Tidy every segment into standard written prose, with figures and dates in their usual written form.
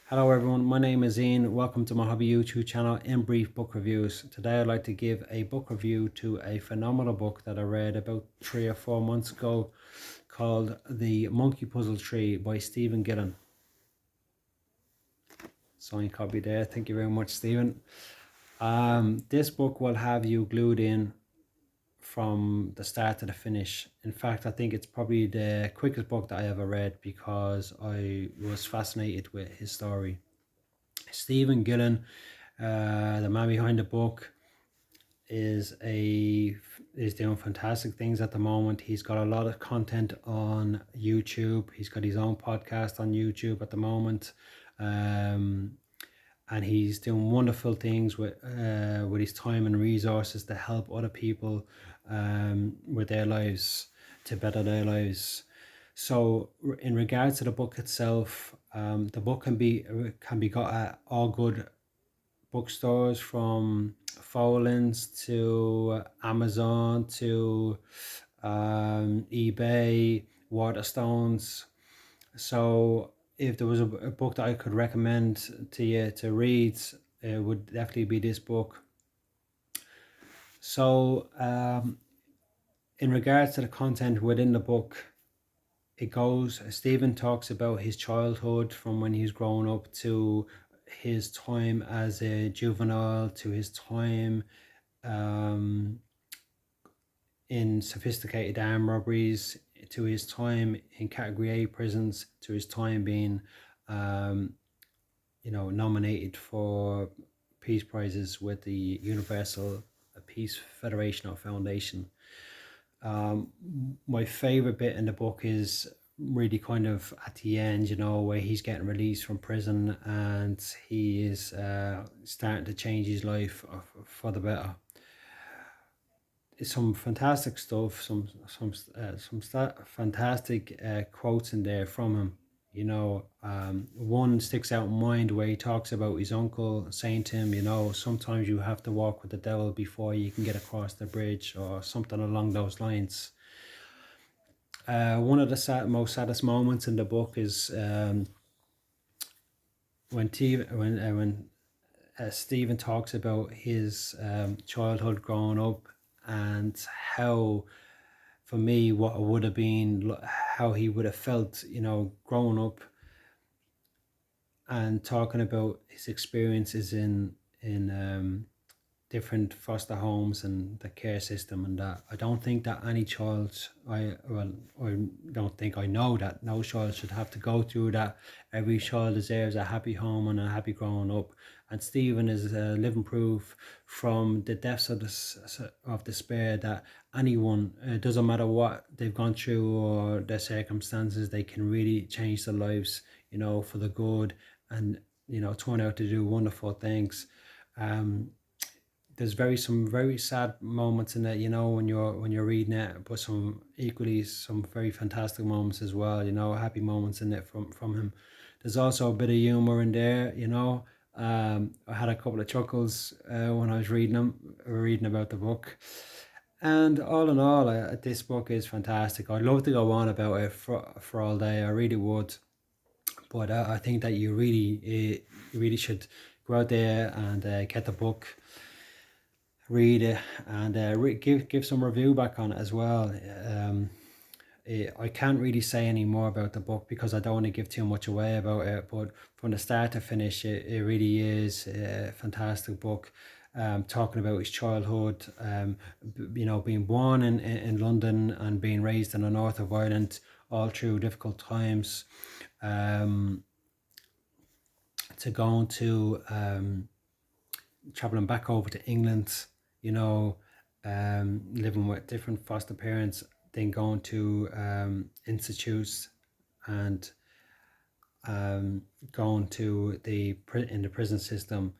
Hello everyone, my name is Ian. Welcome to my hobby YouTube channel, In Brief Book Reviews. Today I'd like to give a book review to a phenomenal book that I read about 3 or 4 months ago called The Monkey Puzzle Tree by Stephen Gillen. Signed copy there. Thank you very much, Stephen. This book will have you glued in from the start to the finish. In fact, I think it's probably the quickest book that I ever read because I was fascinated with his story. Stephen Gillen, the man behind the book, is doing fantastic things at the moment. He's got a lot of content on YouTube. He's got his own podcast on YouTube at the moment, and he's doing wonderful things with his time and resources to help other people with their lives, to better their lives. So in regards to the book itself, the book can be got at all good bookstores, from Fowlins to Amazon to eBay, Waterstones. So if there was a book that I could recommend to you to read, it would definitely be this book. So in regards to the content within the book, Stephen talks about his childhood from when he was growing up to his time as a juvenile, to his time in sophisticated armed robberies, to his time in Category A prisons, to his time being nominated for peace prizes with the Universal Peace Federation or Foundation. My favorite bit in the book is really kind of at the end, where he's getting released from prison and he is starting to change his life for the better. It's some fantastic stuff, some fantastic quotes in there from him. One sticks out in mind where he talks about his uncle saying to him, sometimes you have to walk with the devil before you can get across the bridge, or something along those lines. One of the most saddest moments in the book is when Stephen talks about his childhood growing up, and how, for me, what it would have been, how he would have felt, growing up, and talking about his experiences in different foster homes and the care system. And that I don't think that any child, I don't think, I know that no child should have to go through that. Every child deserves a happy home and a happy growing up, and Stephen is living proof from the depths of despair that anyone, it doesn't matter what they've gone through or their circumstances, they can really change their lives, for the good, and turn out to do wonderful things. There's some very sad moments in it, when you're reading it, but some very fantastic moments as well, happy moments in it from him. There's also a bit of humor in there, I had a couple of chuckles when I was reading about the book. And all in all, this book is fantastic. I'd love to go on about it for all day, I really would. But I think that you really should go out there and get the book, read it, and give some review back on it as well. I can't really say any more about the book because I don't want to give too much away about it, but from the start to finish, it really is a fantastic book. Talking about his childhood, being born in London and being raised in the north of Ireland, all through difficult times, to going to traveling back over to England, living with different foster parents, then going to institutes, and going to in the prison system.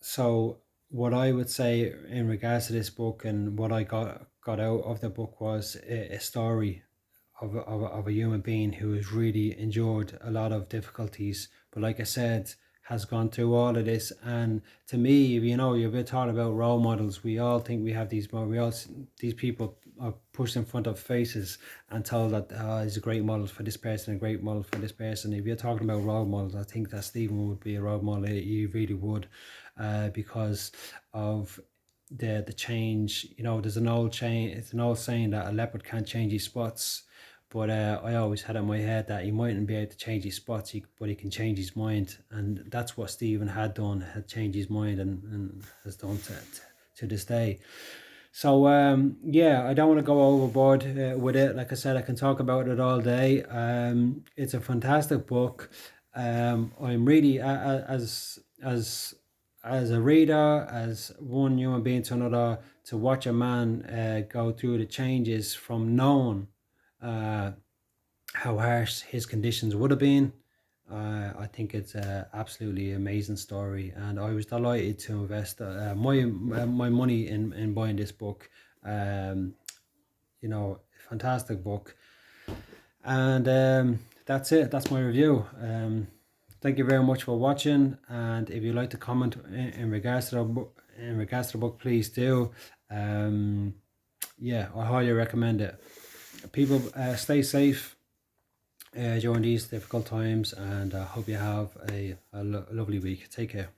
So what I would say in regards to this book, and what I got out of the book, was a story of a human being who has really endured a lot of difficulties, but like I said, has gone through all of this. And to me, you've been talking about role models. We all think we have these people pushed in front of faces and told that he's a great model for this person, a great model for this person. If you're talking about role models, I think that Stephen would be a role model. He really would, because of the change. You know, there's an old chain. It's an old saying that a leopard can't change his spots. But I always had in my head that he mightn't be able to change his spots, but he can change his mind. And that's what Stephen had done, had changed his mind, and has done to this day. So yeah, I don't want to go overboard with it. Like I said, I can talk about it all day. It's a fantastic book. I'm really as a reader, as one human being to another, to watch a man go through the changes from knowing how harsh his conditions would have been. I think it's an absolutely amazing story, and I was delighted to invest my money in buying this book. You know, fantastic book, and that's it. That's my review. Thank you very much for watching, and if you'd like to comment in regards to the book, please do. Yeah, I highly recommend it. People, stay safe during these difficult times, and I hope you have a lovely week. Take care.